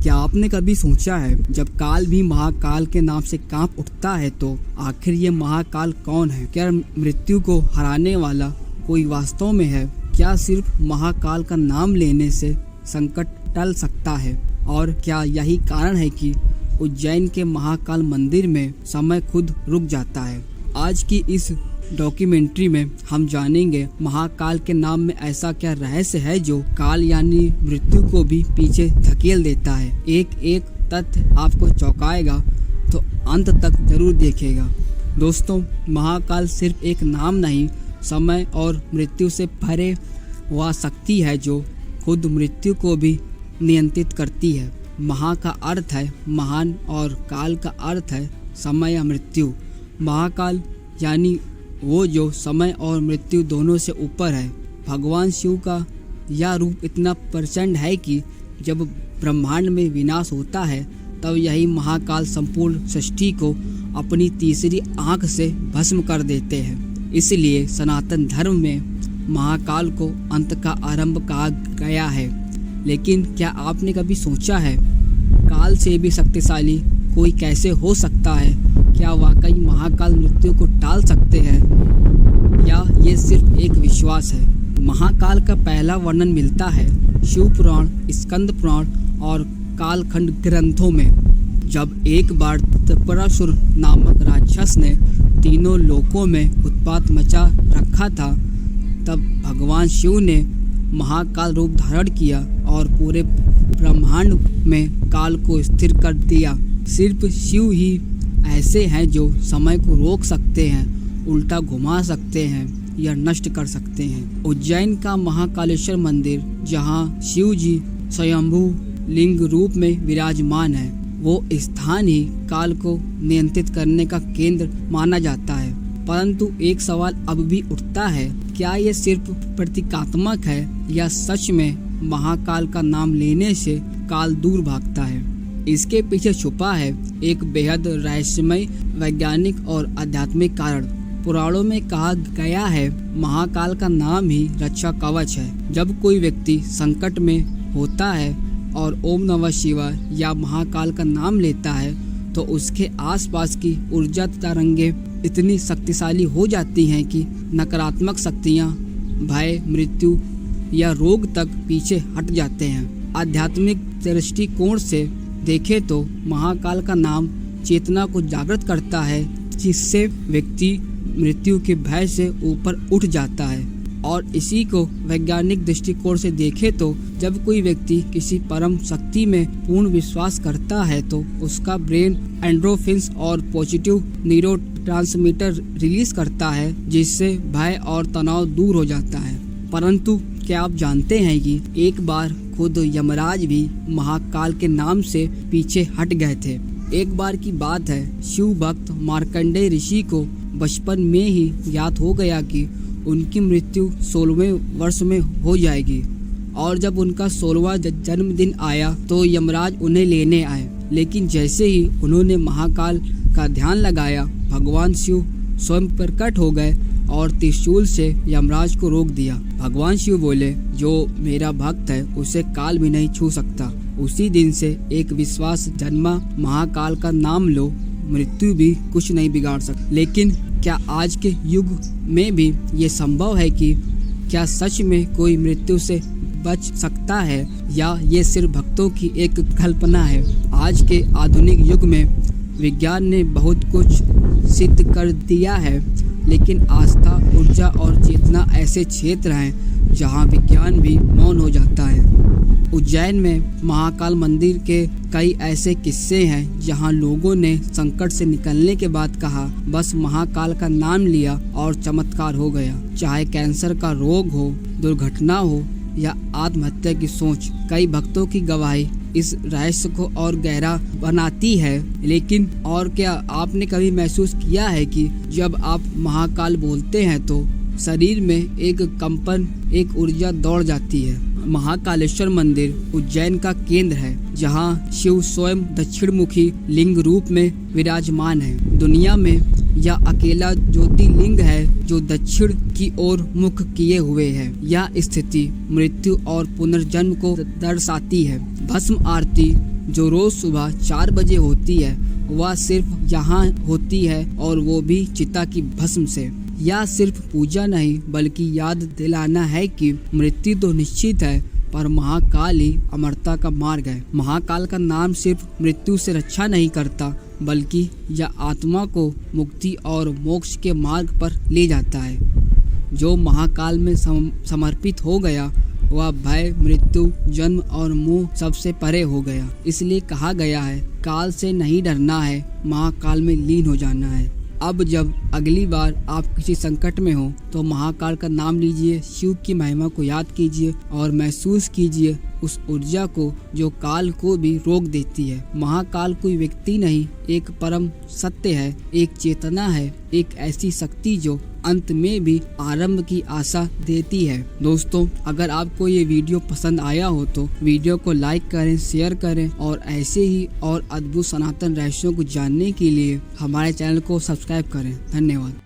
क्या आपने कभी सोचा है, जब काल भी महाकाल के नाम से कांप उठता है तो आखिर ये महाकाल कौन है? क्या मृत्यु को हराने वाला कोई वास्तव में है? क्या सिर्फ महाकाल का नाम लेने से संकट टल सकता है? और क्या यही कारण है कि उज्जैन के महाकाल मंदिर में समय खुद रुक जाता है? आज की इस डॉक्यूमेंट्री में हम जानेंगे महाकाल के नाम में ऐसा क्या रहस्य है जो काल यानी मृत्यु को भी पीछे धकेल देता है। एक एक तथ्य आपको चौंकाएगा, तो अंत तक जरूर देखिएगा। दोस्तों, महाकाल सिर्फ एक नाम नहीं, समय और मृत्यु से भरे हुआ शक्ति है जो खुद मृत्यु को भी नियंत्रित करती है। महा का अर्थ है महान और काल का अर्थ है समय या मृत्यु। महाकाल यानी वो जो समय और मृत्यु दोनों से ऊपर है। भगवान शिव का यह रूप इतना प्रचंड है कि जब ब्रह्मांड में विनाश होता है तब यही महाकाल संपूर्ण सृष्टि को अपनी तीसरी आंख से भस्म कर देते हैं। इसलिए सनातन धर्म में महाकाल को अंत का आरंभ कहा गया है। लेकिन क्या आपने कभी सोचा है, काल से भी शक्तिशाली कोई कैसे हो सकता है? क्या वाकई महाकाल मृत्यु को टाल सकते हैं या ये सिर्फ एक विश्वास है? महाकाल का पहला वर्णन मिलता है शिव पुराण, स्कंद पुराण और कालखंड ग्रंथों में। जब एक बार त्रिपुरासुर नामक राक्षस ने तीनों लोकों में उत्पात मचा रखा था, तब भगवान शिव ने महाकाल रूप धारण किया और पूरे ब्रह्मांड में काल को स्थिर कर दिया। सिर्फ शिव ही ऐसे हैं जो समय को रोक सकते हैं, उल्टा घुमा सकते हैं या नष्ट कर सकते हैं। उज्जैन का महाकालेश्वर मंदिर, जहां शिव जी स्वयंभू लिंग रूप में विराजमान है, वो स्थान ही काल को नियंत्रित करने का केंद्र माना जाता है। परंतु एक सवाल अब भी उठता है, क्या ये सिर्फ प्रतीकात्मक है या सच में महाकाल का नाम लेने से काल दूर भागता है? इसके पीछे छुपा है एक बेहद रहस्यमय वैज्ञानिक और आध्यात्मिक कारण। पुराणों में कहा गया है, महाकाल का नाम ही रक्षा कवच है। जब कोई व्यक्ति संकट में होता है और ओम नमः शिवाय या महाकाल का नाम लेता है तो उसके आसपास की ऊर्जा तरंगें इतनी शक्तिशाली हो जाती हैं कि नकारात्मक शक्तियाँ, भय, मृत्यु या रोग तक पीछे हट जाते हैं। आध्यात्मिक दृष्टिकोण से देखें तो महाकाल का नाम चेतना को जागृत करता है, जिससे व्यक्ति मृत्यु के भय से ऊपर उठ जाता है। और इसी को वैज्ञानिक दृष्टिकोण से देखें तो जब कोई व्यक्ति किसी परम शक्ति में पूर्ण विश्वास करता है तो उसका ब्रेन एंडोर्फिन्स और पॉजिटिव न्यूरोट्रांसमीटर रिलीज करता है, जिससे भय और तनाव दूर हो जाता है। परंतु क्या आप जानते हैं कि एक बार खुद यमराज भी महाकाल के नाम से पीछे हट गए थे। एक बार की बात है, शिव भक्त मार्कंडेय ऋषि को बचपन में ही ज्ञात हो गया कि उनकी मृत्यु 16वें वर्ष में हो जाएगी। और जब उनका 16वां जन्मदिन आया तो यमराज उन्हें लेने आए। लेकिन जैसे ही उन्होंने महाकाल का ध्यान लगाया, भगवान शिव स्वयं प्रकट हो गए और त्रिशूल से यमराज को रोक दिया। भगवान शिव बोले, जो मेरा भक्त है उसे काल भी नहीं छू सकता। उसी दिन से एक विश्वास जन्मा, महाकाल का नाम लो, मृत्यु भी कुछ नहीं बिगाड़ सकती। लेकिन क्या आज के युग में भी ये संभव है कि क्या सच में कोई मृत्यु से बच सकता है या ये सिर्फ भक्तों की एक कल्पना है? आज के आधुनिक युग में विज्ञान ने बहुत कुछ सिद्ध कर दिया है, लेकिन आस्था, ऊर्जा और चेतना ऐसे क्षेत्र हैं जहां विज्ञान भी मौन हो जाता है। उज्जैन में महाकाल मंदिर के कई ऐसे किस्से हैं जहां लोगों ने संकट से निकलने के बाद कहा, बस महाकाल का नाम लिया और चमत्कार हो गया। चाहे कैंसर का रोग हो, दुर्घटना हो या आत्महत्या की सोच, कई भक्तों की गवाही इस रहस्य को और गहरा बनाती है। लेकिन और क्या आपने कभी महसूस किया है कि जब आप महाकाल बोलते हैं तो शरीर में एक कंपन, एक ऊर्जा दौड़ जाती है? महाकालेश्वर मंदिर उज्जैन का केंद्र है, जहां शिव स्वयं दक्षिणमुखी लिंग रूप में विराजमान है। दुनिया में यह अकेला ज्योतिर्लिंग है जो दक्षिण की ओर मुख किए हुए है। यह स्थिति मृत्यु और पुनर्जन्म को दर्शाती है। भस्म आरती, जो रोज सुबह 4 बजे होती है वह सिर्फ यहाँ होती है, और वो भी चिता की भस्म से। यह सिर्फ पूजा नहीं बल्कि याद दिलाना है कि मृत्यु तो निश्चित है, पर महाकाल ही अमरता का मार्ग है। महाकाल का नाम सिर्फ मृत्यु से रक्षा नहीं करता, बल्कि यह आत्मा को मुक्ति और मोक्ष के मार्ग पर ले जाता है। जो महाकाल में समर्पित हो गया वह भय, मृत्यु, जन्म और मोह सबसे परे हो गया। इसलिए कहा गया है, काल से नहीं डरना है, महाकाल में लीन हो जाना है। अब जब अगली बार आप किसी संकट में हो तो महाकाल का नाम लीजिए, शिव की महिमा को याद कीजिए और महसूस कीजिए उस ऊर्जा को जो काल को भी रोक देती है। महाकाल कोई व्यक्ति नहीं, एक परम सत्य है, एक चेतना है, एक ऐसी शक्ति जो अंत में भी आरंभ की आशा देती है। दोस्तों, अगर आपको ये वीडियो पसंद आया हो तो वीडियो को लाइक करें, शेयर करें और ऐसे ही और अद्भुत सनातन रहस्यों को जानने के लिए हमारे चैनल को सब्सक्राइब करें। धन्यवाद।